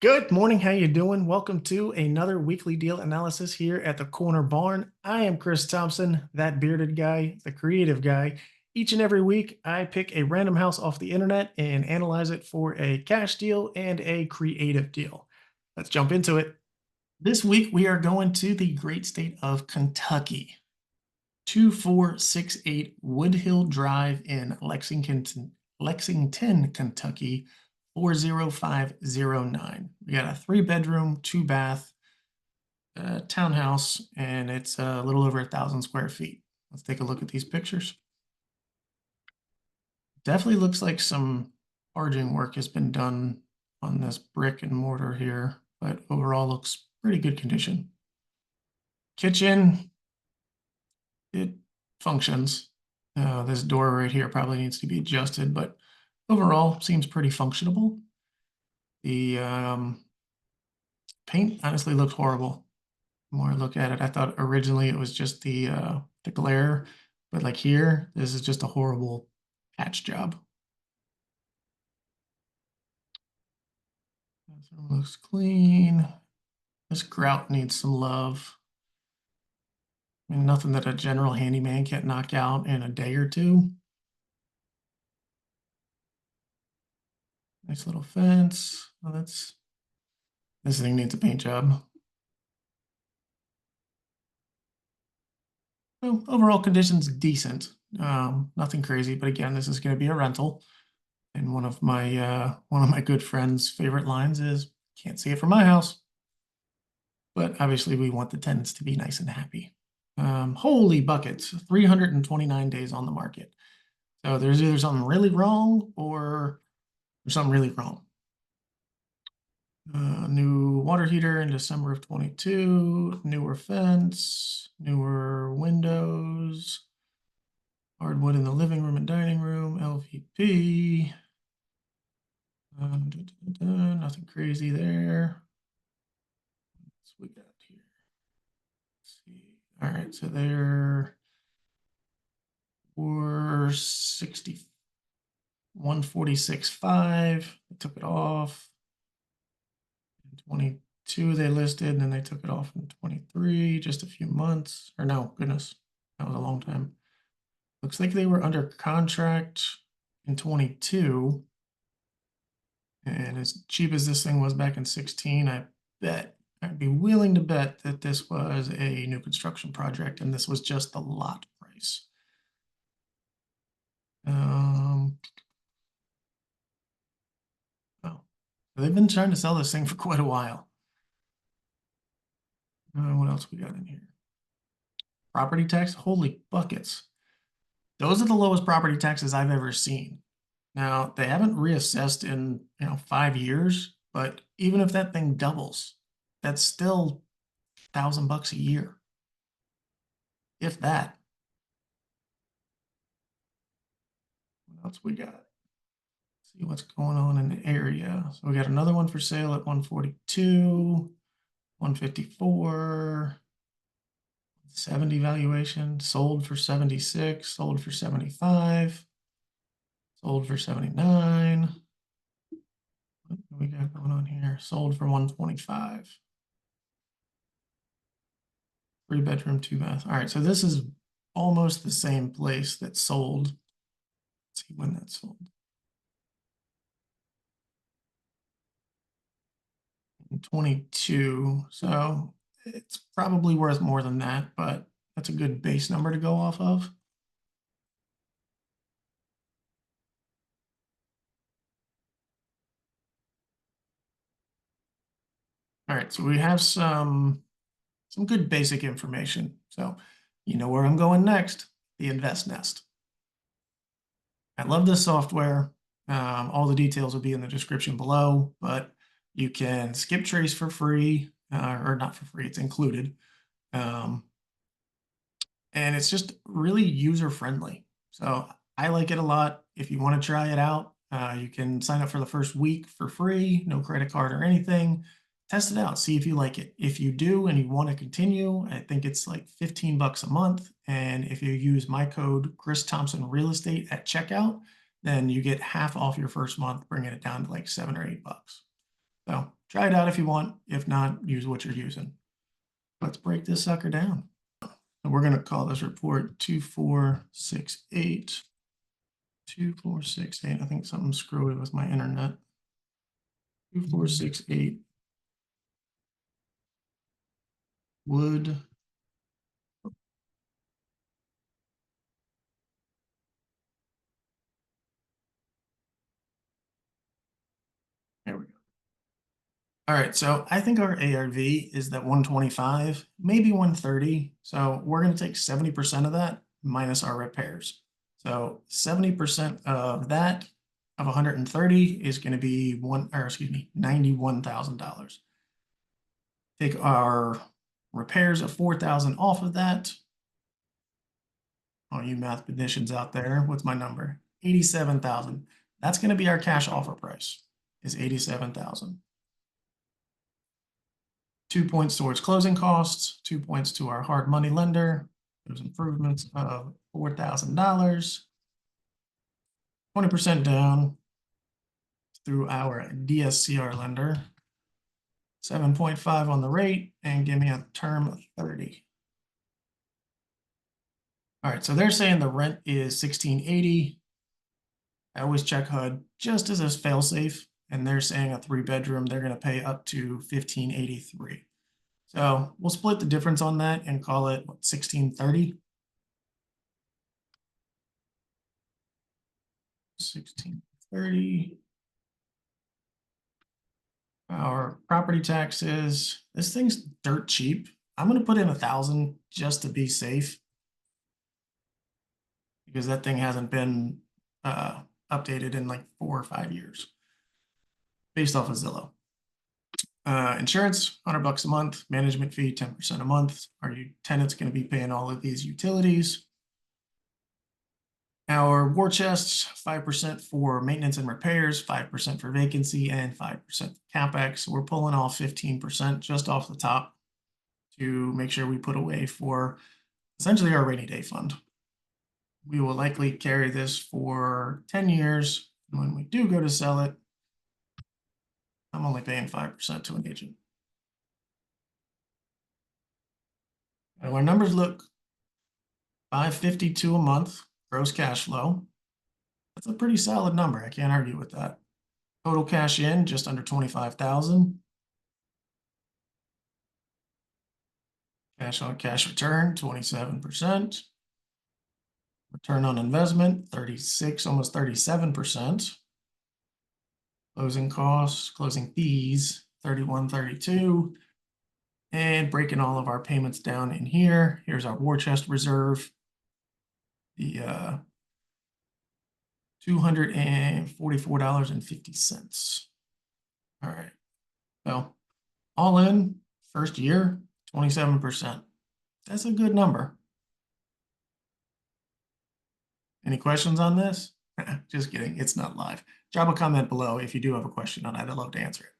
Good morning. How you doing? Welcome to another weekly deal analysis here at the Corner Barn. I am Chris Thompson, that bearded guy, the creative guy. Each and every week, I pick a random house off the internet and analyze it for a cash deal and a creative deal. Let's jump into it. This week, we are going to the great state of Kentucky. 2468 Woodhill Drive in Lexington, Kentucky, 40509. We got a 3-bedroom, 2-bath townhouse, and it's a little over 1,000 square feet. Let's take a look at these pictures. Definitely looks like some arging work has been done on this brick and mortar here, but overall looks pretty good condition. Kitchen, it functions. This door right here probably needs to be adjusted, but overall seems pretty functionable. The paint honestly looks horrible. The more I look at it, I thought originally it was just the glare, but like here, this is just a horrible patch job. Bathroom looks clean. This grout needs some love. I mean, nothing that a general handyman can't knock out in a day or two. Nice little fence. Oh, this thing needs a paint job. So overall conditions decent. Nothing crazy, but again, this is going to be a rental. And one of my good friends' favorite lines is, "Can't see it from my house." But obviously, we want the tenants to be nice and happy. Holy buckets! 329 days on the market. So there's either something really wrong or there's something really wrong. New water heater in December of 22, newer fence, newer windows, hardwood in the living room and dining room, LVP. Nothing crazy there. What's we got here? Let's see. All right, so they're 460, 146.5. They took it off. 22 they listed, and then they took it off in 23, just a few months. Or no, goodness, that was a long time. Looks like they were under contract in 22. And as cheap as this thing was back in 16, I'd be willing to bet that this was a new construction project and this was just the lot price. Oh, they've been trying to sell this thing for quite a while. What else we got in here? Property tax, holy buckets. Those are the lowest property taxes I've ever seen. Now, they haven't reassessed in 5 years, but even if that thing doubles, that's still $1,000 a year, if that. What else we got? See what's going on in the area. So we got another one for sale at 142, 154, 70 valuation, sold for 76, sold for 75, sold for 79. What do we got going on here? Sold for 125. 3-bedroom, 2-bath. All right, so this is almost the same place that sold. Let's see when that sold. In 22. So it's probably worth more than that, but that's a good base number to go off of. All right, so we have some good basic information. So you know where I'm going next, the Invest Nest. I love this software. All the details will be in the description below, but you can skip trace for free, or not for free, it's included. And it's just really user-friendly. So I like it a lot. If you want to try it out, you can sign up for the first week for free, no credit card or anything. Test it out, see if you like it. If you do and you want to continue, I think it's like $15 a month. And if you use my code Chris Thompson Real Estate at checkout, then you get half off your first month, bringing it down to like $7 or $8. So Try it out if you want. If not, use what you're using. Let's break this sucker down. And we're going to call this report 2468. 2468. I think something's screwy with my internet. 2468. Wood. There we go. All right, so I think our ARV is that 125, maybe 130. So we're going to take 70% of that minus our repairs. So 70% of that of 130 is going to be $91,000. Take our repairs of 4,000 off of that. All you mathematicians out there, what's my number? 87,000. That's going to be our cash offer price, is 87,000. 2 points towards closing costs, 2 points to our hard money lender. There's improvements of $4,000. 20% down through our DSCR lender. 7.5 on the rate, and give me a term of 30. All right, so they're saying the rent is $1,680. I always check HUD just as a fail-safe, and they're saying a 3-bedroom, they're going to pay up to $1,583. So we'll split the difference on that and call it what, $1,630. 1,630. Our property taxes, this thing's dirt cheap. I'm going to put in 1,000 just to be safe, because that thing hasn't been updated in like 4 or 5 years based off of Zillow. Insurance, $100 a month. Management fee, 10% a month. Are you tenants going to be paying all of these utilities? Our war chests, 5% for maintenance and repairs, 5% for vacancy, and 5% for CapEx. We're pulling off 15% just off the top to make sure we put away for essentially our rainy day fund. We will likely carry this for 10 years. When we do go to sell it, I'm only paying 5% to an agent. And our numbers look $552 a month gross cash flow. That's a pretty solid number. I can't argue with that. Total cash in just under 25,000. Cash on cash return 27%. Return on investment 36, almost 37%. Closing costs, closing fees 31, 32. And breaking all of our payments down in here. Here's our war chest reserve. The $244.50. All right. So all in, first year, 27%. That's a good number. Any questions on this? Just kidding. It's not live. Drop a comment below if you do have a question on it. I'd love to answer it.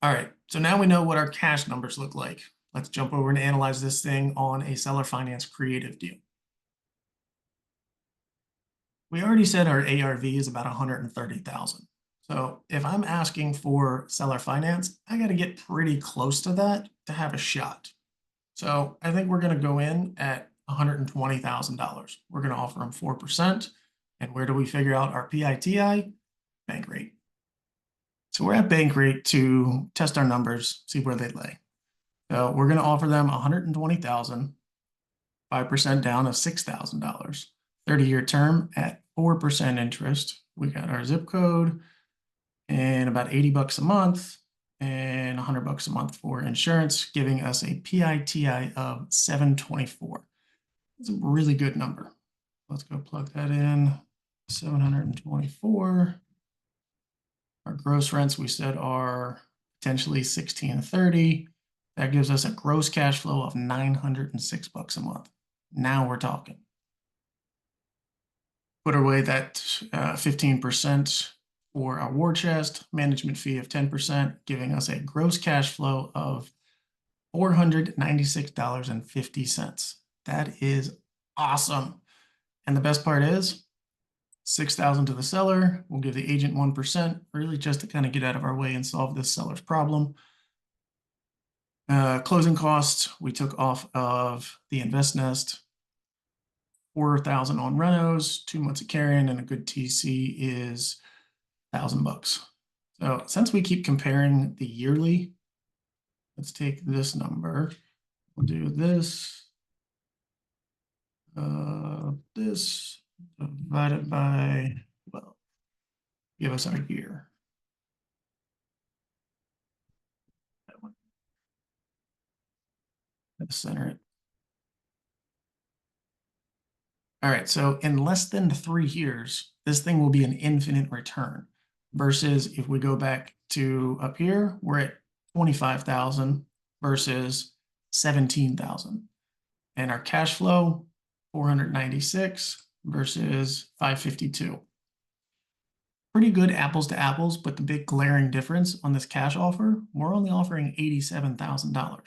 All right. So now we know what our cash numbers look like. Let's jump over and analyze this thing on a seller finance creative deal. We already said our ARV is about 130,000. So if I'm asking for seller finance, I got to get pretty close to that to have a shot. So I think we're going to go in at $120,000. We're going to offer them 4%. And where do we figure out our PITI? Bank rate. So we're at bank rate to test our numbers, see where they lay. So we're going to offer them $120,000, 5% down of $6,000, 30-year term at 4% interest. We got our zip code and about $80 a month and $100 a month for insurance, giving us a PITI of 724. That's a really good number. Let's go plug that in. 724. Our gross rents we said are potentially $1,630. That gives us a gross cash flow of $906 a month. Now we're talking. Put away that 15% for our war chest, management fee of 10%, giving us a gross cash flow of $496.50. That is awesome. And the best part is $6,000 to the seller. We'll give the agent 1%, really just to kind of get out of our way and solve this seller's problem. Closing costs, we took off of the invest nest. 4,000 on renos, 2 months of carrying, and a good TC is $1,000. So since we keep comparing the yearly, let's take this number. We'll do this. This divided by 12. Give us our year. That one. Let's center it. All right, so in less than 3 years, this thing will be an infinite return. Versus if we go back to up here, we're at 25,000 versus 17,000. And our cash flow, 496 versus 552. Pretty good apples to apples, but the big glaring difference on this cash offer, we're only offering $87,000.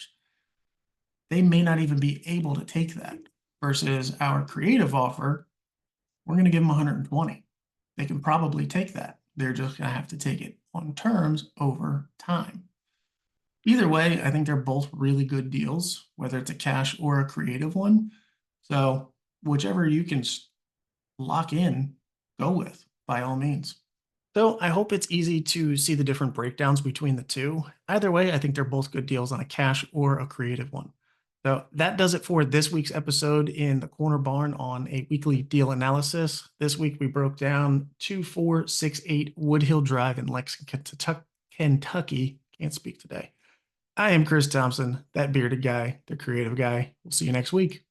They may not even be able to take that. Versus our creative offer, we're going to give them 120. They can probably take that. They're just going to have to take it on terms over time. Either way, I think they're both really good deals, whether it's a cash or a creative one. So whichever you can lock in, go with, by all means. So I hope it's easy to see the different breakdowns between the two. Either way, I think they're both good deals on a cash or a creative one. So that does it for this week's episode in the Corner Barn on a weekly deal analysis. This week we broke down 2468 Woodhill Drive in Lexington, Kentucky. Can't speak today. I am Chris Thompson, that bearded guy, the creative guy. We'll see you next week.